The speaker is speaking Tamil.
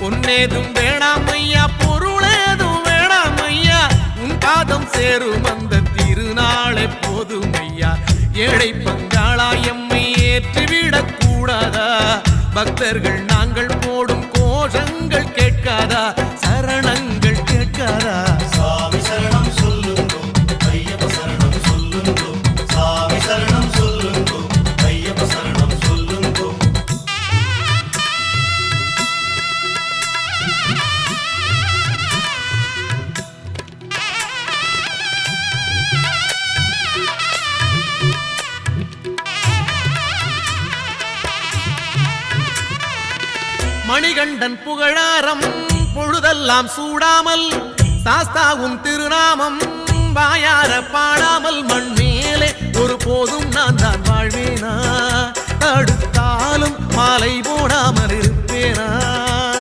பொன்னேதும் வேணாம் ஐயா, பொருளேதும் வேணாம் ஐயா, உன் பாதம் சேரும் அந்த திருநாளை போதும் ஐயா. ஏழை பங்காளா எம்மை ஏற்றிவிடக் கூடாதா? பக்தர்கள் நாங்கள் போடும் கோஷங்கள் கேட்காதா? சரணங்கள் கேட்காதா? சாமி சரணம் சொல்லுங்கோ, ஐயப்ப சரணம் சொல்லுங்கோ, சாமி சரணம் சொல்லுங்கோ, ஐயப்ப சரணம் சொல்லுங்கோ. மணிகண்டன் புகழாரம் பொழுதெல்லாம் சூடாமல், சாஸ்தாவும் திருநாமம் வாயார பாடாமல், மண் மேலே ஒரு போதும் நான் தான் வாழ்வேனா? தடுத்தாலும் மாலை போடாமல் இருப்பேனா?